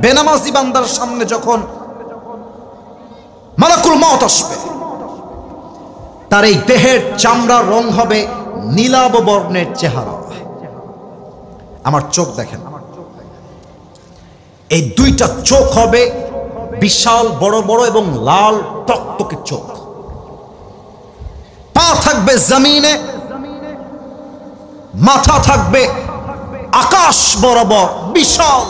বেনামাজি বান্দার সামনে যখন মালাকুল মউত আসবে, তার এই দেহের চামড়ার রং হবে নীলাভ বর্ণের চেহারা। আমার চোখ দেখেন, এই দুইটা চোখ হবে বিশাল বড় বড় এবং লাল টকটকে চোখ। পা থাকবে জমিনে, মাথা থাকবে আকাশ বরাবর বিশাল।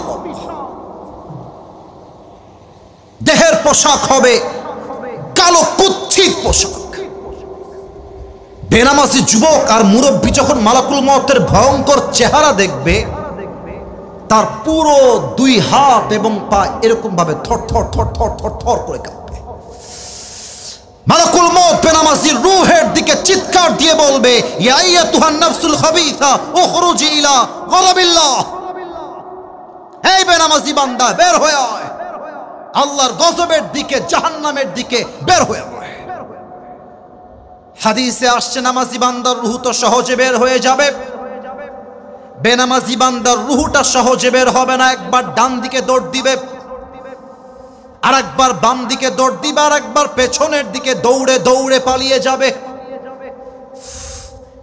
দেহের পোশাক হবে কালো কুৎসিত পোশাক। বেনামাজি যুবক আর মুরব্বী যখন মালাকুল মউতের ভয়ঙ্কর চেহারা দেখবে, তার পুরো দুই হাত এবং পা এরকম ভাবে থর থর থর থর থর থর করে কাঁপবে। মালাকুল মউত বেনামাজির রূহের দিকে চিৎকার দিয়ে বলবে, ইয়া আইয়াতুহান নাফসুল খাবিসা উখরুজি ইলা গযাবিল্লাহ। হে বেনামাজি বান্দা, বের হয়ে আয়, আল্লাহর গজবের দিকে, জাহান্নামের দিকে বের হয়ে আয়। হাদিসে আসছে, নামাজি বান্দার রূহ তো সহজে বের হয়ে যাবে, বেনামাজি বান্দার রূহটা সহজে বের হবে না। একবার ডান দিকে দৌড় দিবে, আর একবার বাম দিকে দৌড় দিবে, আর একবার পেছনের দিকে দৌড়ে দৌড়ে পালিয়ে যাবে।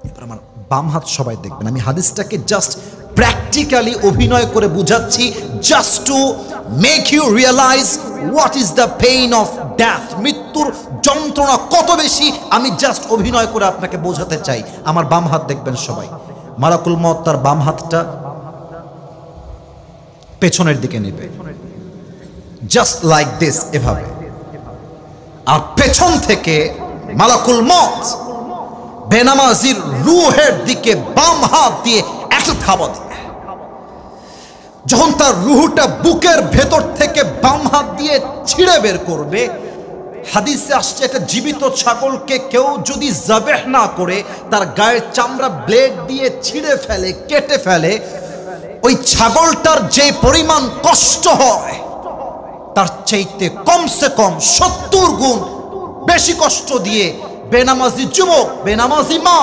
এবার আমার বাম হাত সবাই দেখবেন, আমি হাদিসটাকে জাস্ট প্র্যাকটিক্যালি অভিনয় করে বুঝাচ্ছি, just to make you realise what is the pain of death. মৃত্যুর যন্ত্রণা কত বেশি, আমি জাস্ট অভিনয় করে আপনাকে বোঝাতে চাই। আমার বাম হাত দেখবেন সবাই। মালাকুল মউত তার বাম হাতটা পেছনের দিকে নেবে, জাস্ট লাইক দিস, এভাবে। আর পেছন থেকে মালাকুল মউত বেনামাজির রূহের দিকে বাম হাত দিয়ে একটা থাবা দিবে। যখন তার রূহটা বুকের ভেতর থেকে বাম হাত দিয়ে ছিঁড়ে বের করবে, হাদিসে আসছে, একটা জীবিত ছাগলকে কেউ যদি যাবেহ না করে তার গায়ের চামড়া ব্লেড দিয়ে ছিঁড়ে ফেলে, কেটে ফেলে, ওই ছাগলটার যে পরিমাণ কষ্ট হয় তার চাইতে কমসে কম 70 গুণ বেশি কষ্ট দিয়ে বেনামাজি যুবক, বেনামাজি মা,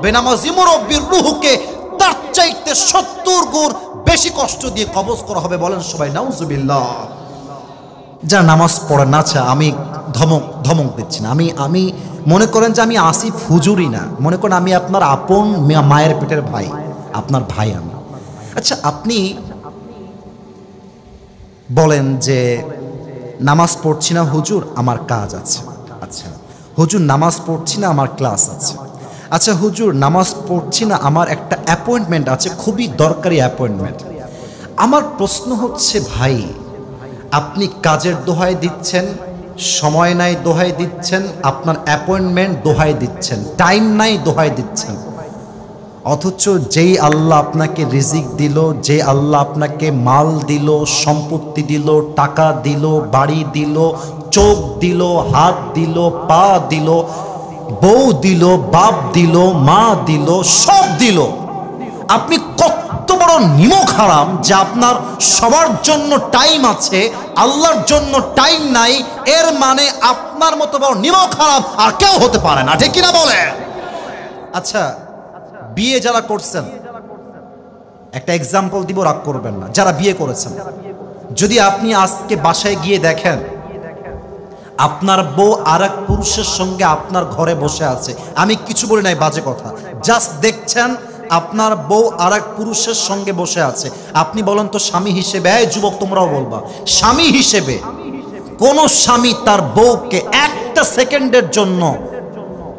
বেনামাজি মুরব্বীর রূহকে তার চাইতে 70 গুণ বেশি কষ্ট দিয়ে কবজ করা হবে। বলেন সবাই নাউজুবিল্লাহ। যারা নামাজ পড়ে না, আমি ধমক দিচ্ছি না, আমি মনে করেন যে আমি আসিফ হুজুরি না, মনে করেন আমি আপনার আপন মায়ের পেটের ভাই, আপনার ভাই আমি। আচ্ছা, আপনি বলেন যে নামাজ পড়ছি না হুজুর, আমার কাজ আছে। আচ্ছা হুজুর, নামাজ পড়ছি না, আমার ক্লাস আছে। আচ্ছা হুজুর, নামাজ পড়ছি না, আমার একটা অ্যাপয়েন্টমেন্ট আছে, খুবই দরকারি অ্যাপয়েন্টমেন্ট। আমার প্রশ্ন হচ্ছে, ভাই আপনি কাজের দোহাই দিচ্ছেন, সময় নাই দোহাই দিচ্ছেন, আপনার অ্যাপয়েন্টমেন্ট দোহাই দিচ্ছেন, টাইম নাই দোহাই দিচ্ছেন, অথচ যেই আল্লাহ আপনাকে রিজিক দিল, যে আল্লাহ আপনাকে মাল দিল, সম্পত্তি দিল, টাকা দিল, বাড়ি দিল, চোখ দিল, হাত দিল, পা দিল, বউ দিল, বাপ দিল, মা দিল, সব দিল, আপনি কত বড় নিমক হারাম যে আপনার সবার জন্য টাইম আছে, আল্লাহর জন্য টাইম নাই। এর মানে আপনার মতো বড় নিমক হারাম আর কেউ হতে পারে না, ঠিক কিনা বলে? আচ্ছা, বিয়ে যারা করছেন, একটা এক্সাম্পল দিব, রাগ করবেন না, যারা বিয়ে করেছেন, যদি আপনি আজকে বাসায় গিয়ে দেখেন আপনার বউ আর এক পুরুষের সঙ্গে আপনার ঘরে বসে আছে, আমি কিছু বলি নাই, বাজে কথা, জাস্ট দেখছেন আপনার বউ আর এক পুরুষের সঙ্গে বসে আছে, আপনি বলেন তো স্বামী হিসেবে, এই যুবক তোমরাও বলবা, স্বামী হিসেবে কোন স্বামী তার বউকে একটা সেকেন্ডের জন্য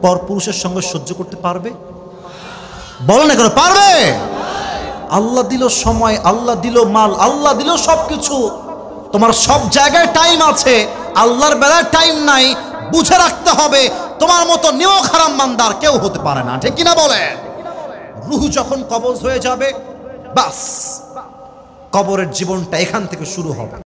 পর পুরুষের সঙ্গে সহ্য করতে পারবে? বলেন না কেন, পারবে? আল্লাহ দিল সময়, আল্লাহ দিল মাল, আল্লাহ দিল সবকিছু, তোমার সব জায়গায় টাইম আছে, আল্লাহর বেলায় টাইম নাই। বুঝে রাখতে হবে, তোমার মতো নিমক হারাম বান্দা আর কেউ হতে পারে না, ঠিক কিনা বলে? রূহ যখন কবজ হয়ে যাবে, বাস কবরের জীবনটা এখান থেকে শুরু হবে।